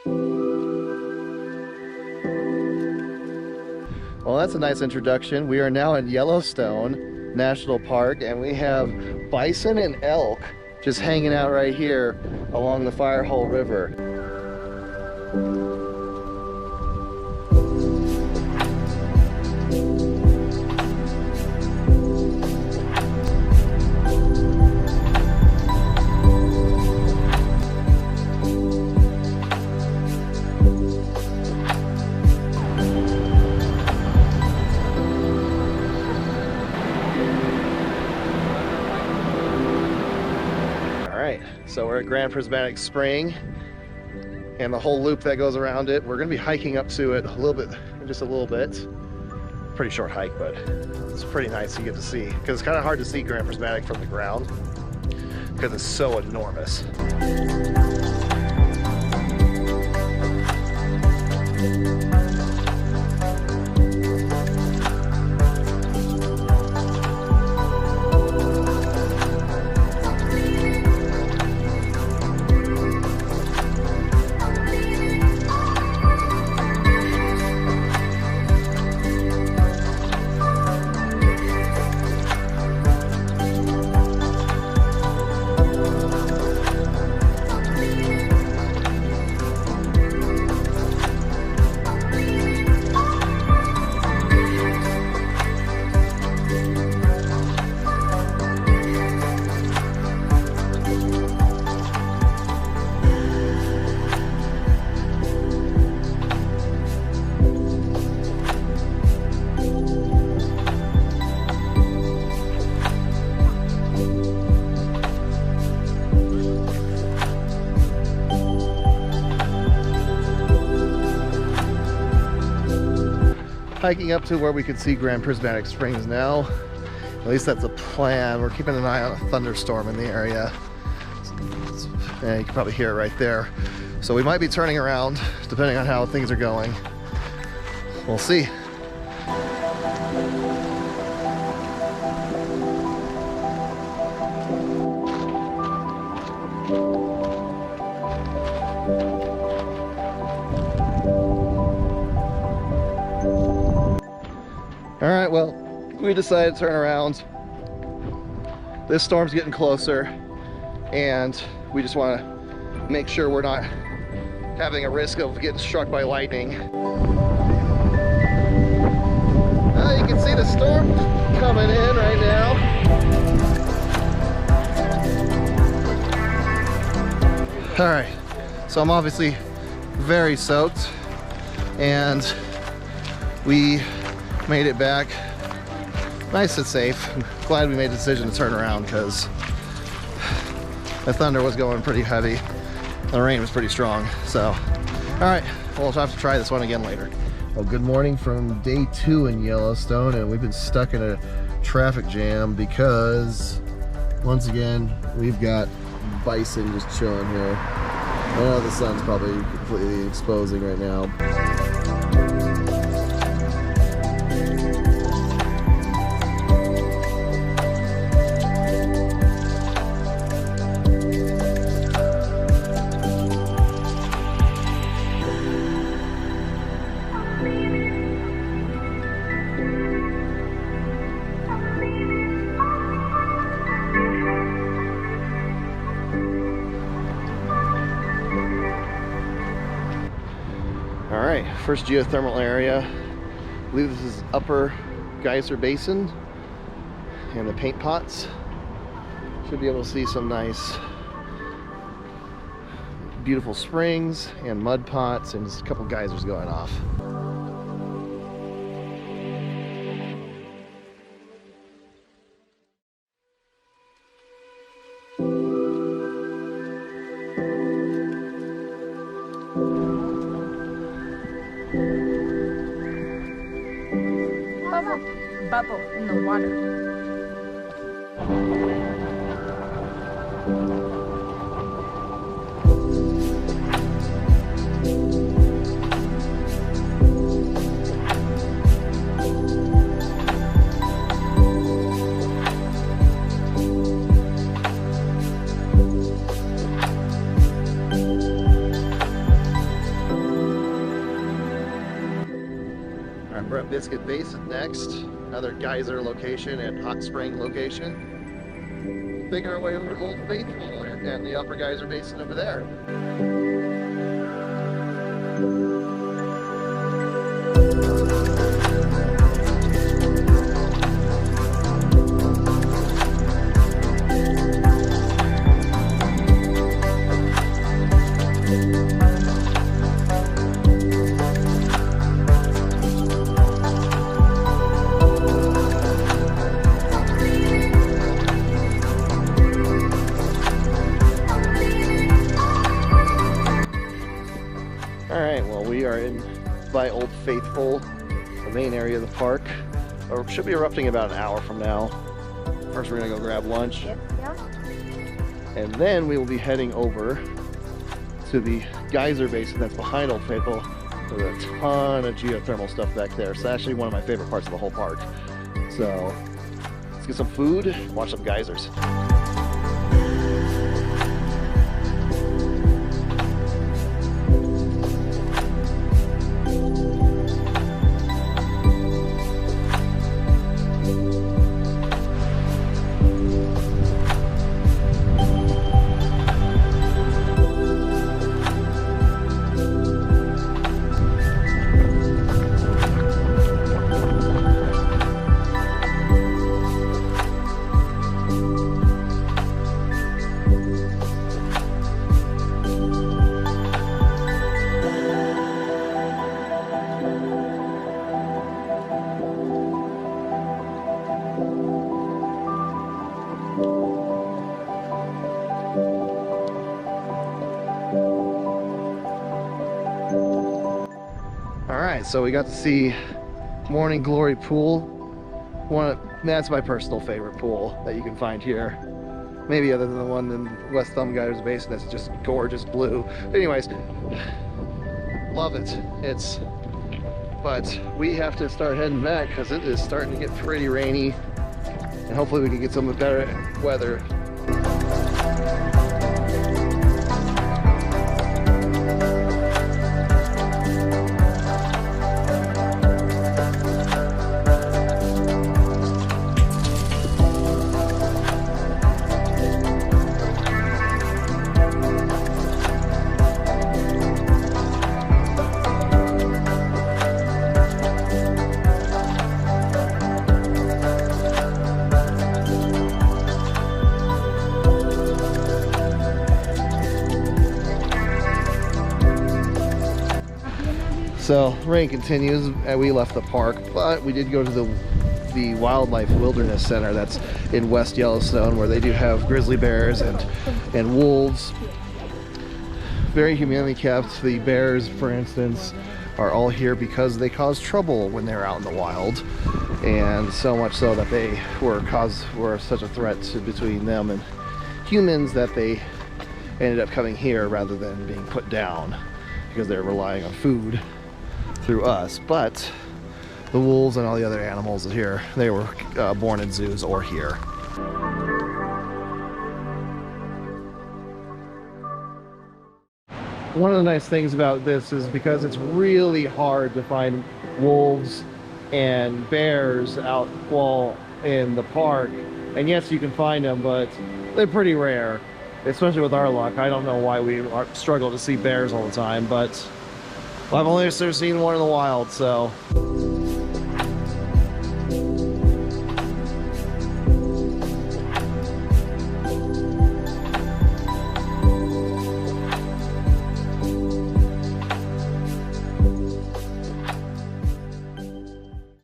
Well, that's a nice introduction. We are now in Yellowstone National Park, and we have bison and elk just hanging out right here along the Firehole River. So we're at Grand Prismatic Spring and the whole loop that goes around it. We're going to be hiking up to it a little bit, just a little bit. Pretty short hike, but it's pretty nice to get to see, because it's kind of hard to see Grand Prismatic from the ground because it's so enormous. Hiking up to where we could see Grand Prismatic Springs now. At least that's the plan. We're keeping an eye on a thunderstorm in the area. Yeah, you can probably hear it right there. So we might be turning around depending on how things are going. We'll see. All right, well, we decided to turn around. This storm's getting closer, and we just want to make sure we're not having a risk of getting struck by lightning. You can see the storm coming in right now. All right, so I'm obviously very soaked, and we made it back nice and safe. I'm glad we made the decision to turn around, because the thunder was going pretty heavy. The rain was pretty strong. So, all right, we'll have to try this one again later. Well, good morning from day 2 in Yellowstone, and we've been stuck in a traffic jam because, once again, we've got bison just chilling here. I know the sun's probably completely exposing right now. Alright, first geothermal area. I believe this is Upper Geyser Basin, and the paint pots. Should be able to see some nice, beautiful springs and mud pots, and just a couple geysers going off. Bubble in the water. We're at Biscuit Basin next, another geyser location and hot spring location. Make our way over to Old Faithful and the upper geyser basin over there. Alright, well, we are in by Old Faithful, the main area of the park. Or should be erupting about an hour from now. First we're gonna go grab lunch. Yeah. And then we will be heading over to the geyser basin that's behind Old Faithful. There's a ton of geothermal stuff back there. So actually one of my favorite parts of the whole park. So let's get some food, watch some geysers. Alright, so we got to see Morning Glory Pool. That's my personal favorite pool that you can find here. Maybe other than the one in West Thumb Geyser Basin that's just gorgeous blue. But anyways, love it. But we have to start heading back because it is starting to get pretty rainy. And hopefully we can get some better weather. So rain continues and we left the park, but we did go to the Wildlife Wilderness Center that's in West Yellowstone, where they do have grizzly bears and wolves. Very humanely kept. The bears, for instance, are all here because they cause trouble when they're out in the wild, and so much so that they were such a threat between them and humans that they ended up coming here rather than being put down because they're relying on food through us. But the wolves and all the other animals here, they were born in zoos or here. One of the nice things about this is because it's really hard to find wolves and bears out in the park. And yes, you can find them, but they're pretty rare, especially with our luck. I don't know why we struggle to see bears all the time, but I've only seen one in the wild, so